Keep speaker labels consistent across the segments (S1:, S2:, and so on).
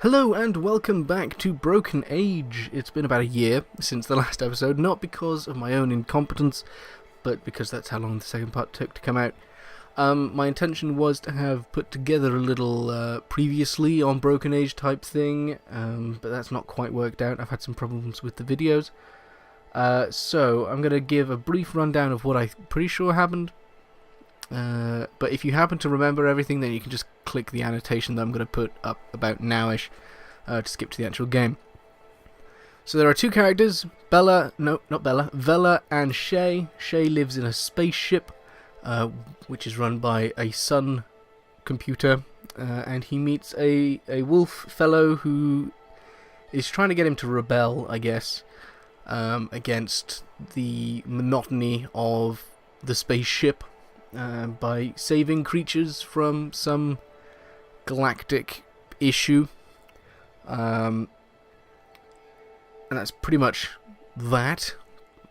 S1: Hello and welcome back to Broken Age. It's been about a year since the last episode, not because of my own incompetence, but because that's how long the second part took to come out. My intention was to have put together a little previously on Broken Age type thing, but that's not quite worked out. I've had some problems with the videos. So I'm going to give a brief rundown of what I'm pretty sure happened. But if you happen to remember everything, then you can just click the annotation that I'm going to put up about nowish to skip to the actual game. So there are two characters, Vela and Shay. Shay lives in a spaceship, which is run by a sun computer, and he meets a wolf fellow who is trying to get him to rebel, I guess, against the monotony of the spaceship. By saving creatures from some galactic issue. And that's pretty much that.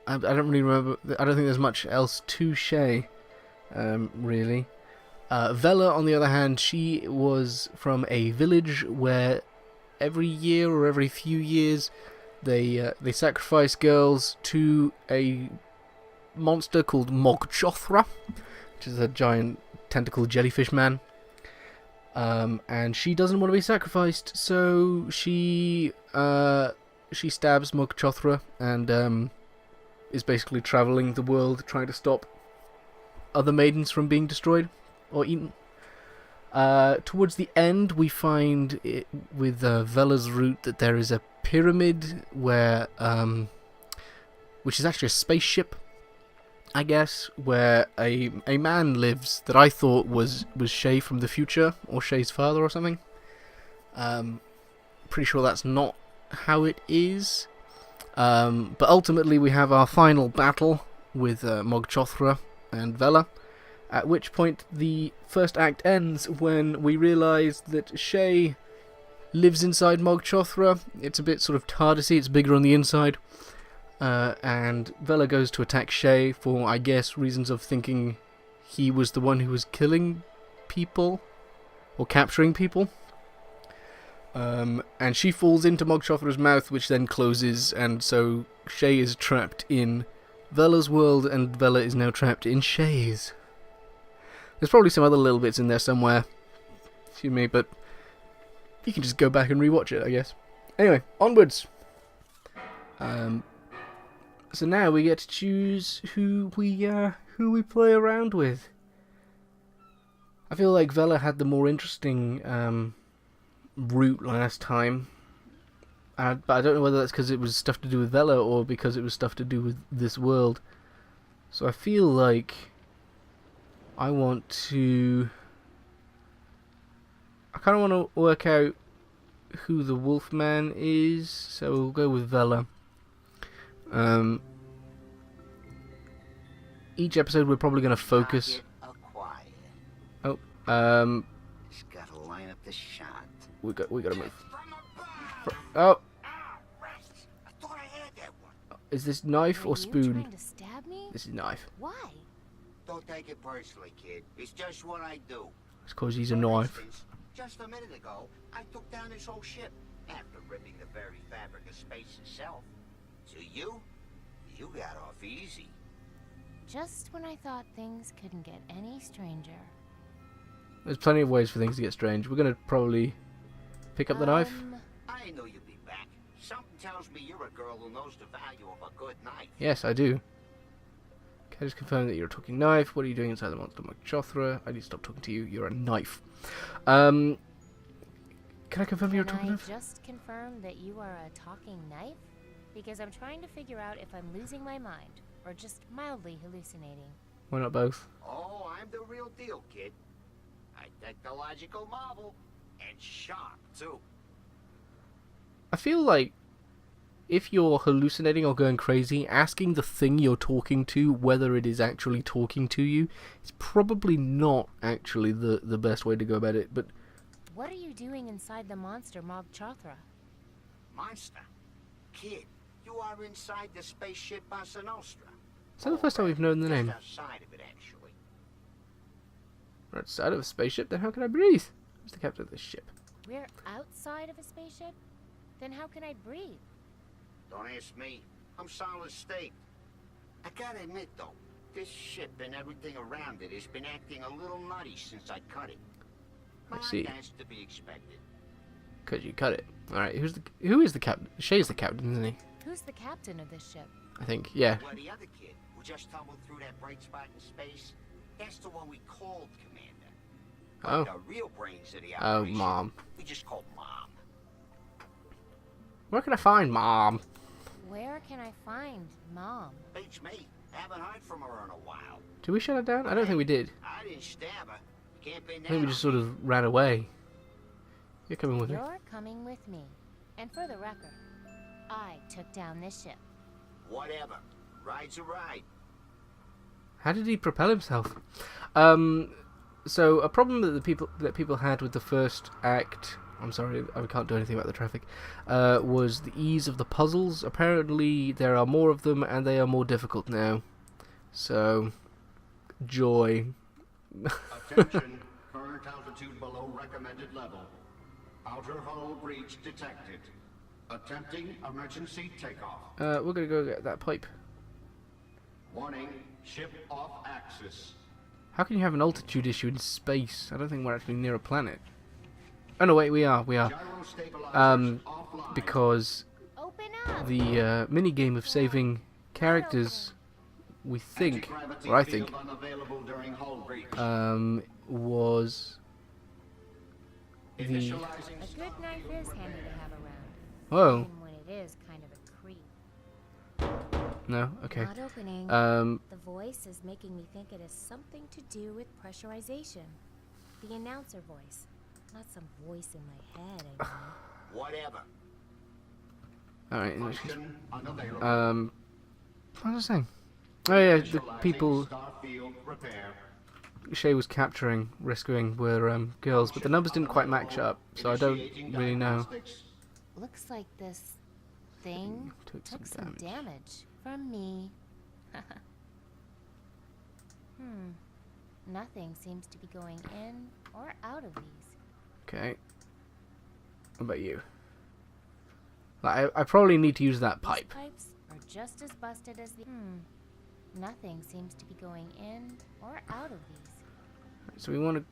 S1: I don't really remember. I don't think there's much else to Shay, really. Vela, on the other hand, she was from a village where every year or every few years they sacrifice girls to a monster called Mog Chothra, which is a giant tentacle jellyfish man. And she doesn't want to be sacrificed, so she stabs Mog Chothra and is basically traveling the world trying to stop other maidens from being destroyed or eaten. Towards the end, we find it, with Vela's route, that there is a pyramid where, which is actually a spaceship, I guess, where a man lives that I thought was Shay from the future, or Shay's father or something. Pretty sure that's not how it is. But ultimately we have our final battle with Mog Chothra and Vela, at which point the first act ends when we realise that Shay lives inside Mog Chothra. It's a bit sort of TARDIS-y, it's bigger on the inside. And Vela goes to attack Shay for, I guess, reasons of thinking he was the one who was killing people, or capturing people. And she falls into Mog Chothra's mouth, which then closes, and so Shay is trapped in Vela's world, and Vela is now trapped in Shay's. There's probably some other little bits in there somewhere, excuse me, but you can just go back and rewatch it, I guess. Anyway, onwards! So now we get to choose who we play around with. I feel like Vela had the more interesting route last time, but I don't know whether that's because it was stuff to do with Vela or because it was stuff to do with this world. So I feel like I kind of want to work out who the Wolfman is, so we'll go with Vela. Each episode we're probably going to focus. Oh,
S2: Just gotta line up the shot.
S1: we got to move. Oh,
S2: I thought I had that one.
S1: is this knife or spoon?
S3: Trying to stab me?
S1: This is knife.
S3: Why?
S2: Don't take it personally, kid. It's just what I do.
S1: It's because he's a
S2: For
S1: knife.
S2: instance, just a minute ago, I took down this whole ship after ripping the very fabric of space itself. So you got off easy.
S3: Just when I thought things couldn't get any stranger.
S1: There's plenty of ways for things to get strange. We're going to probably pick up the knife.
S2: I knew you'd be back. Something tells me you're a girl who knows the value of a good knife.
S1: Yes, I do. Can I just confirm that you're a talking knife? What are you doing inside the monster Mog Chothra? I need to stop talking to you. You're a knife. Can I confirm you're a talking knife?
S3: Can I just confirm that you are a talking knife? Because I'm trying to figure out if I'm losing my mind or just mildly hallucinating.
S1: Why not both?
S2: Oh, I'm the real deal, kid. A technological marvel. And sharp, too.
S1: I feel like if you're hallucinating or going crazy, asking the thing you're talking to whether it is actually talking to you is probably not actually the best way to go about it. But
S3: What are you doing inside the monster Mog Chothra?
S2: Monster. Kid, you are inside the spaceship Massa Nostra.
S1: is that the first time we've known the
S2: Just
S1: name?
S2: outside of it, actually.
S1: We're outside of a spaceship, then how can I breathe? Who's the captain of this ship?
S3: We're outside of a spaceship? Then how can I breathe?
S2: Don't ask me. I'm solid state. I gotta admit, though, this ship and everything around it has been acting a little nutty since I cut it. But
S1: see.
S2: that's to be expected.
S1: Cause you cut it. All right. Who is the captain? Shay's the captain, isn't he?
S3: Who's the captain of this ship?
S1: I think. Yeah.
S2: Well, the other kid who just tumbled through that bright spot in space, that's the one we called Commander. But
S1: Oh.
S2: the real brains of the
S1: Oh,
S2: operation,
S1: Mom.
S2: we just called Mom.
S1: Where can I find Mom?
S3: Where can I find Mom?
S2: Beats me. Haven't heard from her in a while.
S1: Did we shut her down? I don't think we did.
S2: I didn't stab her. Can't pin
S1: I
S2: that
S1: think we
S2: on
S1: just sort of ran away. You're coming with me.
S3: You're coming with me. And for the record, I took down this ship.
S2: Whatever. Ride's a ride.
S1: How did he propel himself? So a problem that people had with the first act, I'm sorry, I can't do anything about the traffic, was the ease of the puzzles. Apparently there are more of them and they are more difficult now. So, joy.
S4: Attention, current altitude below recommended level. Outer hull breach detected. Attempting emergency takeoff.
S1: We're gonna go get that pipe.
S4: Warning, ship off axis.
S1: How can you have an altitude issue in space? I don't think we're actually near a planet. Oh no, wait, we are.
S4: Gyro stabilizers offline.
S1: Because
S3: Open up!
S1: the mini game of saving characters, we think,
S4: Anti-gravity
S1: or I
S4: field
S1: think,
S4: unavailable during hull breach.
S1: was the.
S4: Initializing
S3: A good knife is handy to have around.
S1: Whoa,
S3: Even when it is kind of a creep.
S1: no, okay.
S3: Not opening. The voice is making me think it has something to do with pressurization. The announcer voice. Not some voice in my head, I mean.
S2: Whatever.
S1: Alright,
S4: function unavailable.
S1: what was I saying? Oh yeah, the
S4: Initializing
S1: people
S4: Starfield repair.
S1: Shay was capturing, rescuing were girls, but the numbers didn't quite match up, so I don't
S4: Initiating
S1: really know.
S4: diagnostics.
S3: Looks like this thing
S1: Took
S3: took
S1: some
S3: some damage from me. Nothing seems to be going in or out of these.
S1: Okay. What about you? Like, I probably need to use that
S3: These
S1: pipe.
S3: pipes are just as busted as the. Nothing seems to be going in or out of these.
S1: So we want to.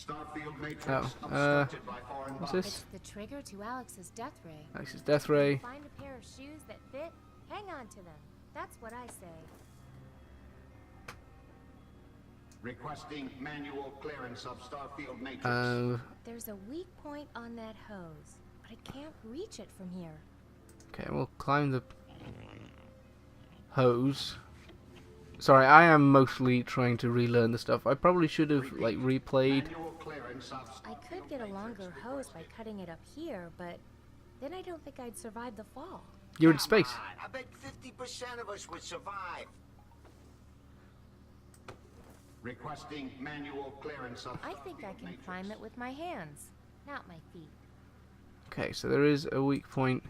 S4: Starfield matrix
S1: Oh,
S4: obstructed by foreign
S1: what's
S4: bodies.
S1: this?
S3: It's the trigger to Alex's death ray.
S1: Alex's death ray.
S3: Find a pair of shoes that fit, hang on to them. That's what I say.
S4: Requesting manual clearance of Starfield matrix.
S3: There's a weak point on that hose, but I can't reach it from here.
S1: Okay, we'll climb the hose. Sorry, I am mostly trying to relearn the stuff. I probably should have like replayed.
S4: Manual clearance of
S3: I could get a longer hose by cutting it up here, but then I don't think I'd survive the fall.
S1: You're in
S2: Come
S1: space.
S2: on, I bet 50% of us would survive.
S4: Requesting manual clearance of
S3: I think I
S4: Starfield
S3: can
S4: matrix.
S3: climb it with my hands, not my feet.
S1: Okay, so there is a weak point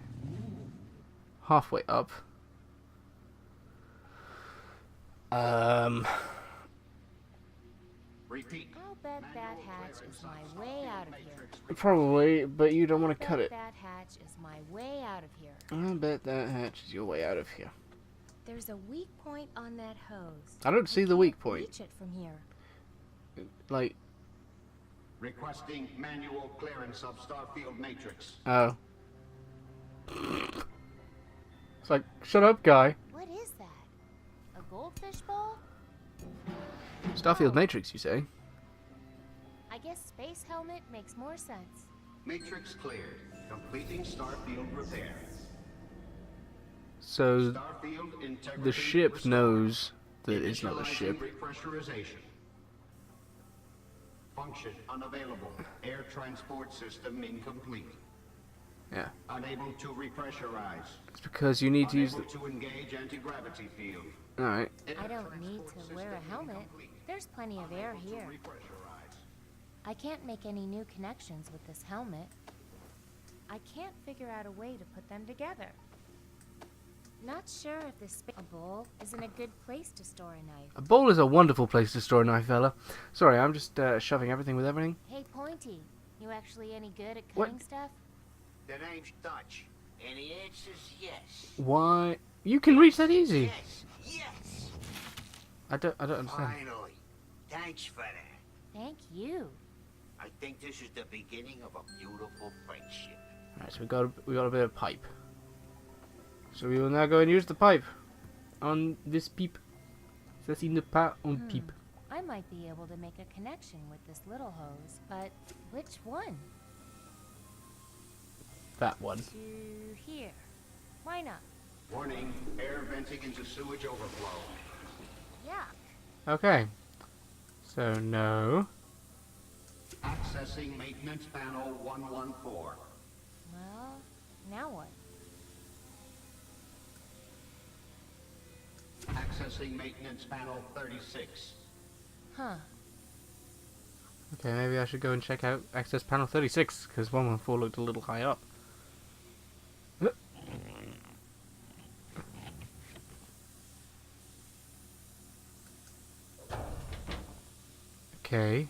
S1: halfway up.
S4: Repeat.
S3: I'll bet that hatch is my way out of here.
S1: Probably, but you don't want to cut
S3: Bet
S1: it.
S3: that hatch is my way out of here.
S1: I bet that hatch is your way out of here.
S3: There's a weak point on that hose.
S1: I don't see the weak point.
S3: Reach it from here.
S1: Like,
S4: Requesting manual clearance of Starfield matrix.
S1: oh. It's like, shut up, guy.
S3: What is that? A goldfish bowl?
S1: Starfield Matrix, you say?
S3: I guess space helmet makes more sense.
S4: Matrix cleared. Completing Starfield repair.
S1: So,
S4: Starfield integrity
S1: the ship
S4: restored.
S1: knows that it's not a
S4: Initializing
S1: ship.
S4: Repressurization. Function unavailable. Air transport system incomplete.
S1: Yeah.
S4: Unable to repressurize.
S1: It's because you need to use
S4: Unable to engage anti-gravity field.
S1: the... Alright.
S3: I don't need to wear a helmet. There's plenty of air here.
S4: Repressurize.
S3: I can't make any new connections with this helmet. I can't figure out a way to put them together. Not sure if this a bowl isn't a good place to store a knife.
S1: A bowl is a wonderful place to store a knife, fella. Sorry, I'm just shoving everything with everything.
S3: Hey, Pointy, You actually any good at
S1: What?
S3: cutting stuff?
S2: The name's Dutch, and the answer's yes.
S1: Why? You can reach that easy.
S2: Yes, yes.
S1: I don't understand.
S2: Finally. Thanks for that.
S3: Thank you.
S2: I think this is the beginning of a beautiful friendship.
S1: Alright, so we got a bit of pipe. So we will now go and use the pipe on this peep. Ceci ne pas un peep.
S3: I might be able to make a connection with this little hose, but which one?
S1: That one.
S3: To here. Why not?
S4: Warning, air venting into sewage overflow.
S3: Yuck.
S1: Okay. So no.
S4: Accessing maintenance panel 114.
S3: Well, now what?
S4: Accessing maintenance panel 36.
S3: Huh.
S1: Okay, maybe I should go and check out access panel 36 because 114 looked a little high up. Okay.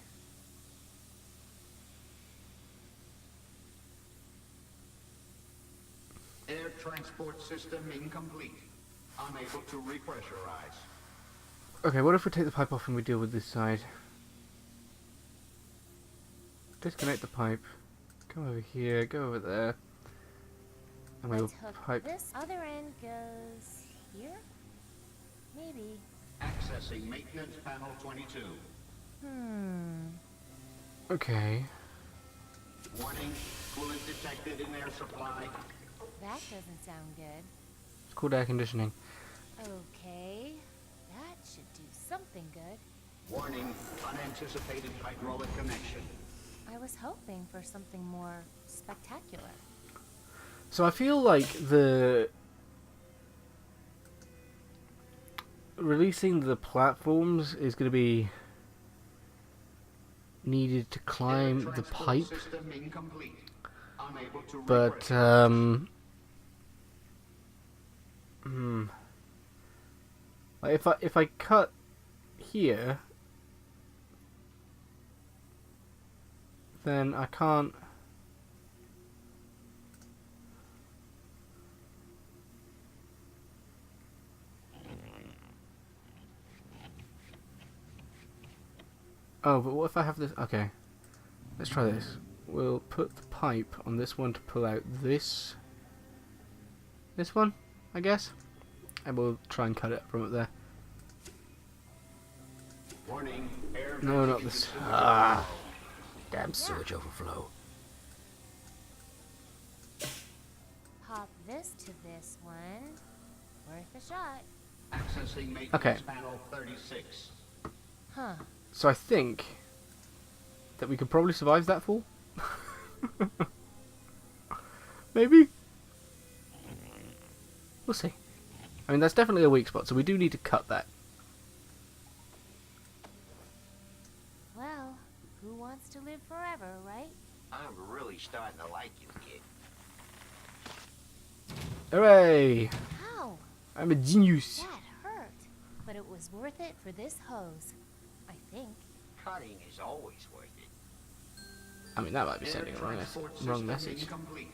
S4: Air transport system incomplete. Unable to repressurize.
S1: Okay, what if we take the pipe off and we deal with this side? Disconnect the pipe. Come over here, go over there. And we'll
S3: Let's hook
S1: pipe.
S3: this other end goes here? Maybe.
S4: Accessing maintenance panel 22.
S1: Okay.
S4: Warning, coolant detected in air supply.
S3: That doesn't sound good.
S1: It's called air conditioning.
S3: Okay. That should do something good.
S4: Warning, unanticipated hydraulic connection.
S3: I was hoping for something more spectacular.
S1: So I feel like the releasing the platforms is going to be needed to climb
S4: Air
S1: the
S4: transport
S1: pipe,
S4: system incomplete. Unable to
S1: but
S4: repressurize.
S1: like if I cut here, then I can't. Oh, but what if I have this? Okay, let's try this. We'll put the pipe on this one to pull out this one, I guess, and we'll try and cut it from up there.
S4: Warning, air
S1: No,
S4: venting
S1: not
S4: into
S1: this.
S4: sewage
S1: Ah,
S4: overflow.
S1: damn sewage overflow.
S3: Pop this to this one. Worth a shot.
S4: Accessing maintenance
S1: Okay.
S4: panel 36.
S3: Huh.
S1: So I think that we could probably survive that fall. Maybe. We'll see. I mean, that's definitely a weak spot, so we do need to cut that.
S3: Well, who wants to live forever, right?
S2: I'm really starting to like you, kid.
S1: Hooray!
S3: Ow!
S1: I'm a genius.
S3: That hurt. But it was worth it for this hose. I think.
S2: Cutting is always worth it.
S1: I mean, that might be
S4: Air
S1: sending a wrong,
S4: transport
S1: wrong
S4: system
S1: message.
S4: incomplete.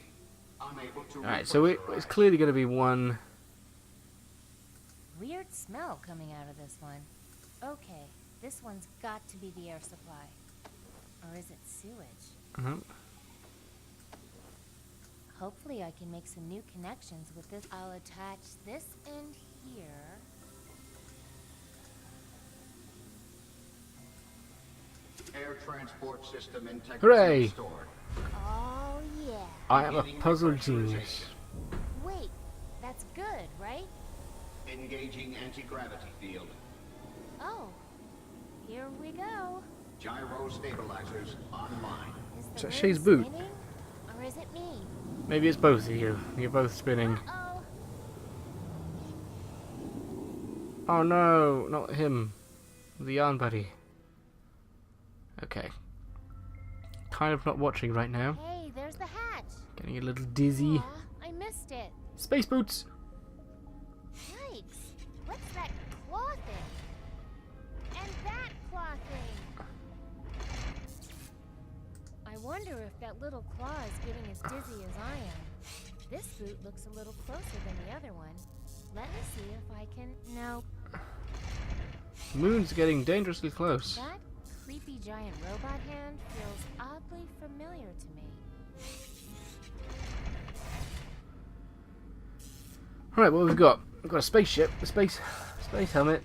S4: Unable to
S1: Alright, so it's
S4: repressurize.
S1: clearly going to be one.
S3: Weird smell coming out of this one. Okay, this one's got to be the air supply. Or is it sewage? Hopefully I can make some new connections with this. I'll attach this end here.
S4: Air transport system integrity
S1: Hooray!
S4: restored.
S3: Oh yeah.
S1: I am a
S4: Beginning
S1: puzzle
S4: repressurization.
S1: genius.
S3: Wait, that's good, right?
S4: Engaging anti-gravity field.
S3: Oh, here we go.
S4: Gyro stabilizers online.
S3: Is
S1: So
S3: the
S1: she's
S3: room
S1: boot.
S3: spinning, or is it me?
S1: Maybe it's both of you. You're both spinning.
S3: Uh-oh.
S1: Oh no, not him. The yarn buddy. Okay. Kind of not watching right now.
S3: Hey, there's the hatch.
S1: Getting a little dizzy.
S3: Aw, I missed it.
S1: Space boots!
S3: Yikes. What's that claw thing? And that claw thing. I I wonder if that little claw is getting as dizzy as I am. This boot looks a little closer than the other one. Let me see if I can... No.
S1: Moon's getting dangerously close.
S3: That creepy giant robot hand feels oddly familiar to me.
S1: Right, what have we got? We've got a spaceship, a space helmet.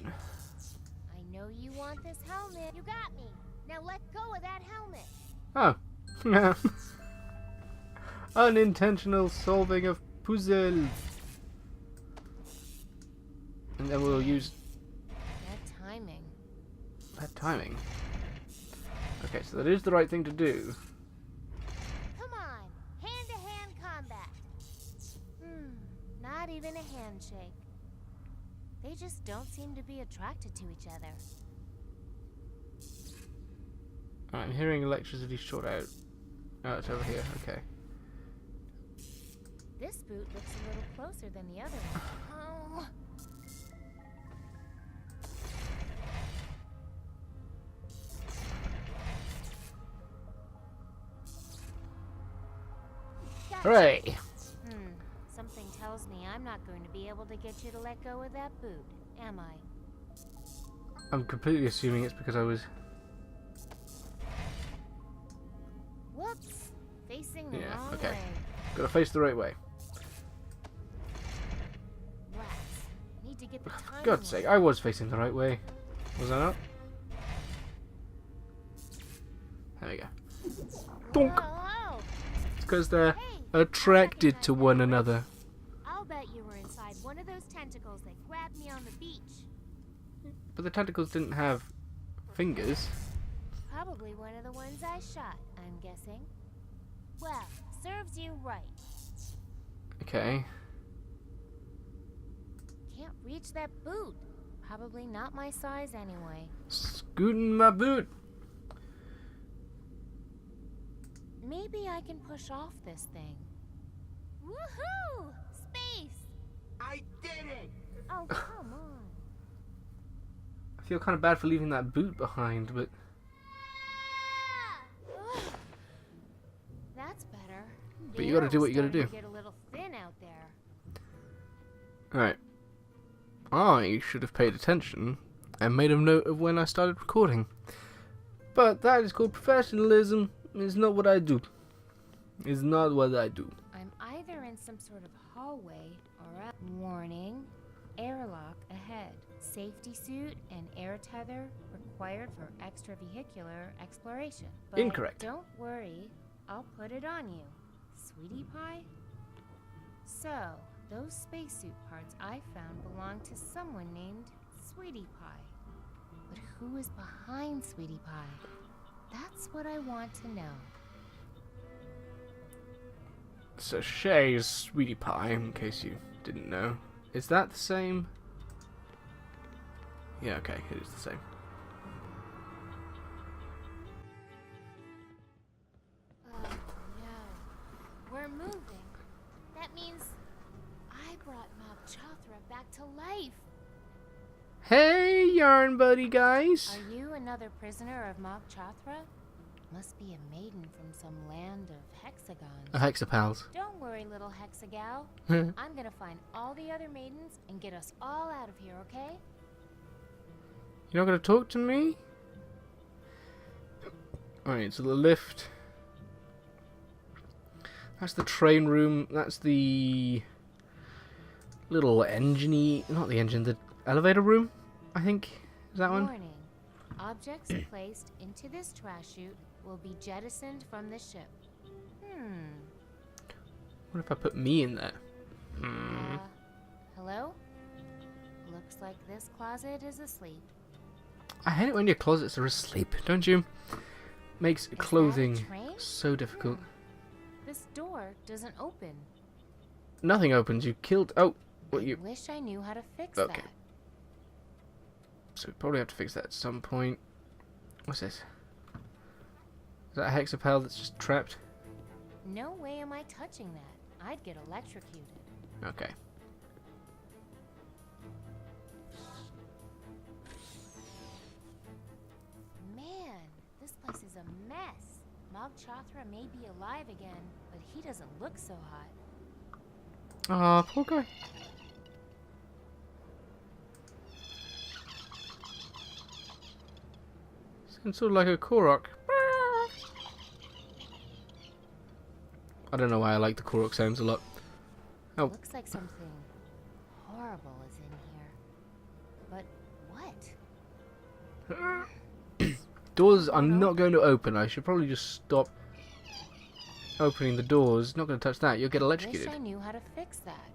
S3: I know you want this helmet. You got me. Now let go of that helmet.
S1: Oh. Unintentional solving of puzzle. And then we'll use
S3: That timing.
S1: that timing. Okay, so that is the right thing to do.
S3: Come on. Hand-to-hand combat. Not even a handshake. They just don't seem to be attracted to each other.
S1: Alright, I'm hearing electricity short out. Oh, it's over here. Okay.
S3: This boot looks a little closer than the other one. Oh. Gotcha.
S1: Hooray!
S3: Something tells me I'm not going to be able to get you to let go of that boot, am I?
S1: I'm completely assuming it's because I was...
S3: Whoops! Facing the
S1: Yeah,
S3: wrong
S1: okay.
S3: way.
S1: Gotta face the right way.
S3: Rats. Need to get the timing
S1: God's sake,
S3: right.
S1: I was facing the right way. Was I not? There we go. Donk!
S3: Whoa.
S1: It's because they're
S3: Hey,
S1: attracted to one another.
S3: I'll bet you were inside one of those tentacles that grabbed me on the beach.
S1: But the tentacles didn't have fingers.
S3: Probably one of the ones I shot, I'm guessing. Well, serves you right.
S1: Okay.
S3: Can't reach that boot. Probably not my size anyway.
S1: Scooting my boot.
S3: Maybe I can push off this thing. Woohoo! Space!
S2: I did it!
S3: Oh, come on.
S1: I feel kind of bad for leaving that boot behind, but...
S3: Ugh. That's better.
S1: But you gotta do what you gotta
S3: Starting
S1: do.
S3: to get a little thin out there.
S1: Alright. I should have paid attention and made a note of when I started recording. But that is called professionalism. It's not what I do. It's not what I do.
S3: I'm either in some sort of hallway or a warning. Airlock ahead. Safety suit and air tether required for extravehicular exploration. But
S1: Incorrect.
S3: Don't worry, I'll put it on you, sweetie pie. So, those spacesuit parts I found belong to someone named Sweetie Pie. But who is behind Sweetie Pie? That's what I want to know.
S1: So Shay is Sweetie Pie, in case you didn't know. Is that the same? Yeah, okay, it is the same.
S3: Oh no, we're moving. That means I brought Mog Chothra back to life.
S1: Hey, yarn buddy guys!
S3: Are you another prisoner of Mog Chothra? Must be a maiden from some land of hexagons.
S1: Hexapals.
S3: Don't worry, little hexagal.
S1: You're
S3: I'm gonna find all the other maidens and get us all out of here, okay?
S1: not gonna talk to me? Alright, so the lift. That's the train room. That's the little engine-y, not the engine, the elevator room, I think. Is that one?
S3: Warning. Objects placed into this trash chute will be jettisoned from the ship.
S1: What if I put me in there? Hmm.
S3: Hello? Looks like this closet is asleep.
S1: I hate it when your closets are asleep, don't you? Makes
S3: that a
S1: clothing
S3: train?
S1: so difficult.
S3: This door doesn't open.
S1: Nothing opens. You killed. Oh, what
S3: I
S1: you?
S3: wish I knew how to fix
S1: Okay.
S3: that.
S1: So we probably have to fix that at some point. What's this? Is that a hexapal that's just trapped?
S3: No way am I touching that. I'd get electrocuted.
S1: Okay.
S3: Man, this place is a mess. Mog Chothra may be alive again, but he doesn't look so hot.
S1: Ah, poor guy. Sounds sort of like a Korok. I don't know why I like the Korok sounds a lot. Oh.
S3: Looks like something horrible is in here. But what?
S1: Doors are not going to open. I should probably just stop opening the doors. Not going to touch that. You'll get
S3: Wish
S1: electrocuted.
S3: I knew how to fix that.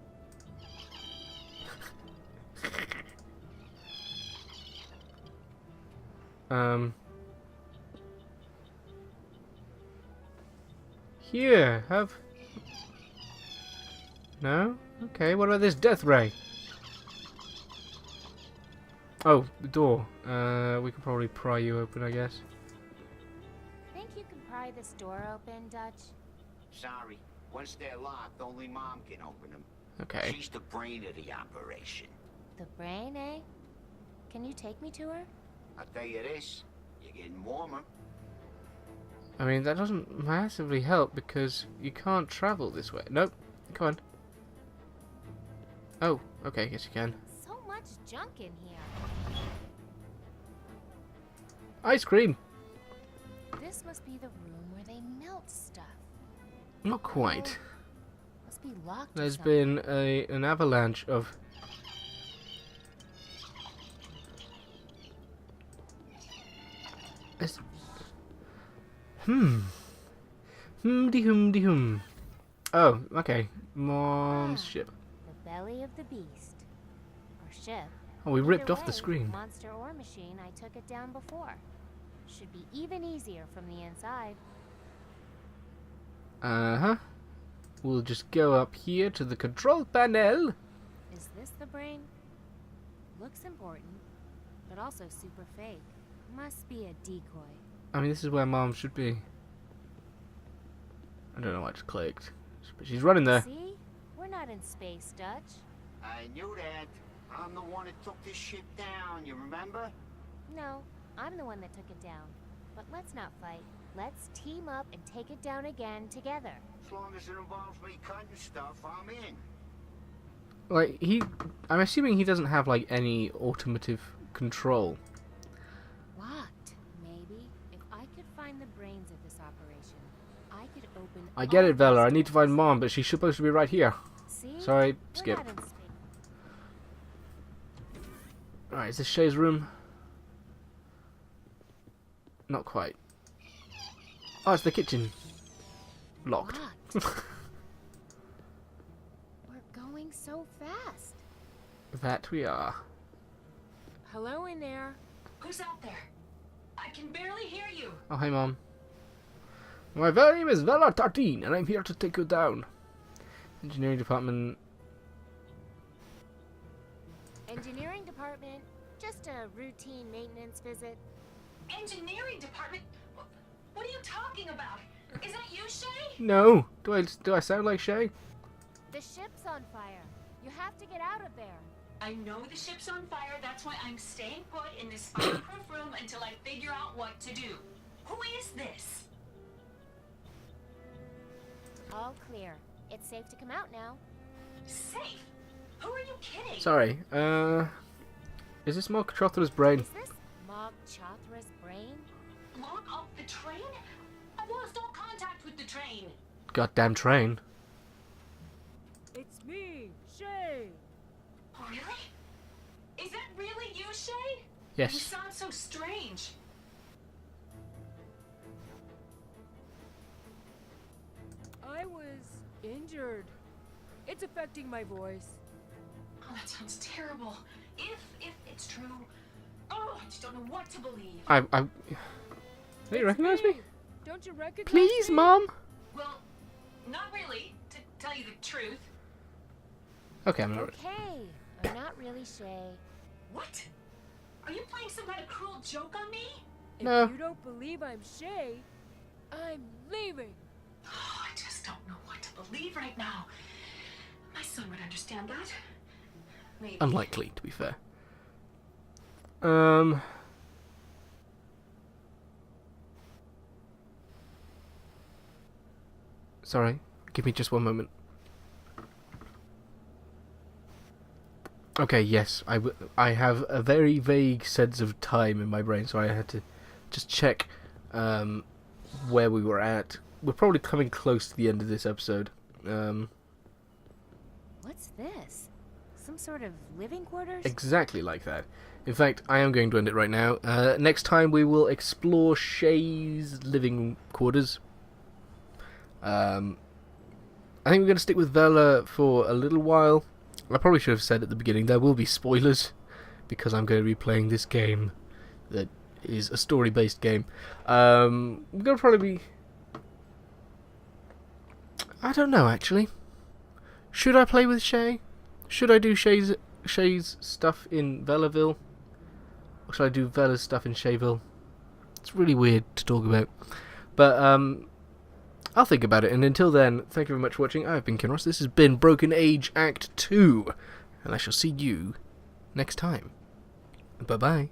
S1: Here, have... No? Okay, what about this death ray? Oh, the door. We could probably pry you open, I guess.
S3: Think you can pry this door open, Dutch?
S2: Sorry. Once they're locked, only Mom can open them.
S1: Okay.
S2: She's the brain of the operation.
S3: The brain, eh? Can you take me to her?
S2: I'll tell you this, you're getting warmer.
S1: I mean, that doesn't massively help because you can't travel this way. Nope. Come on. Oh, okay, guess you can.
S3: So much junk in here.
S1: Ice cream!
S3: This must be the room where they melt stuff.
S1: Not quite.
S3: Must be locked. or
S1: There's
S3: something.
S1: been an avalanche of... It's... Hum-de-hum-de-hum. Oh, okay. Mom's ship.
S3: The belly of the beast. Or ship.
S1: Oh, we ripped
S3: Either
S1: off the
S3: way,
S1: screen.
S3: Monster or machine, I took it down before. Should be even easier from the inside.
S1: Uh-huh. We'll just go up here to the control panel.
S3: Is this the brain? Looks important, but also super fake. Must be a decoy.
S1: I mean, this is where Mom should be. I don't know why I just clicked. But she's running there.
S3: See? We're not in space, Dutch.
S2: I knew that. I'm the one that took this ship down, you remember?
S3: No, I'm the one that took it down. But let's not fight. Let's team up and take it down again together.
S2: As long as it involves me cutting stuff, I'm in.
S1: Like, I'm assuming he doesn't have, like, any automotive control.
S3: Locked, maybe. If I could find the brains of this operation, I could open.
S1: I get
S3: all
S1: it, Vela. I
S3: these
S1: need to find
S3: doors.
S1: Mom, but she's supposed to be right here.
S3: See?
S1: Sorry,
S3: We're
S1: skip.
S3: not in space.
S1: Alright, is this Shay's room? Not quite. Oh, it's the kitchen. Locked.
S3: Locked. We're going so fast.
S1: That we are.
S3: Hello in there.
S5: Who's out there? I can barely hear you.
S1: Oh, hi, Mom. My name is Vela Tartine, and I'm here to take you down. Engineering department.
S3: Engineering department. Just a routine maintenance visit.
S5: Engineering department? What are you talking about? Is that you, Shay?
S1: No. Do I sound like Shay?
S3: The ship's on fire. You have to get out of there.
S5: I know the ship's on fire. That's why I'm staying put in this fireproof room until I figure out what to do. Who is this?
S3: All clear. It's safe to come out now.
S5: Safe? Who are you kidding?
S1: Sorry. Is this Mog Chothra's brain?
S3: Is this Mog Chothra's brain?
S5: Log off the train? I've lost all contact with the train.
S1: Goddamn train.
S6: It's me, Shay.
S5: Oh, really? Is that really you, Shay? You
S1: Yes.
S5: sound so strange.
S6: I was injured. It's affecting my voice.
S5: Oh, that sounds terrible. If it's true. Oh, I just don't know what to believe.
S1: Do you recognize me?
S6: Don't you recognize
S1: Please,
S6: me?
S1: Mom.
S5: Well, not really, to tell you the truth.
S1: Okay, I'm not.
S3: Okay. I'm not really Shay.
S5: What? Are you playing some kind of cruel joke on me?
S6: If
S1: No.
S6: you don't believe I'm Shay, I'm leaving.
S5: Oh, I just don't know what to believe right now. My son would understand that. Maybe.
S1: Unlikely, to be fair. Sorry, give me just one moment. Okay, yes, I have a very vague sense of time in my brain, so I had to just check where we were at. We're probably coming close to the end of this episode.
S3: What's this? Some sort of living quarters?
S1: Exactly like that. In fact, I am going to end it right now. Next time we will explore Shay's living quarters. I think we're going to stick with Vela for a little while. I probably should have said at the beginning there will be spoilers, because I'm going to be playing this game that is a story-based game. We're going to probably be... I don't know, actually. Should I play with Shay? Should I do Shay's stuff in Velaville? Or should I do Vela's stuff in Shayville? It's really weird to talk about. But, I'll think about it, and until then, thank you very much for watching. I've been Kinross. This has been Broken Age Act 2, and I shall see you next time. Bye-bye.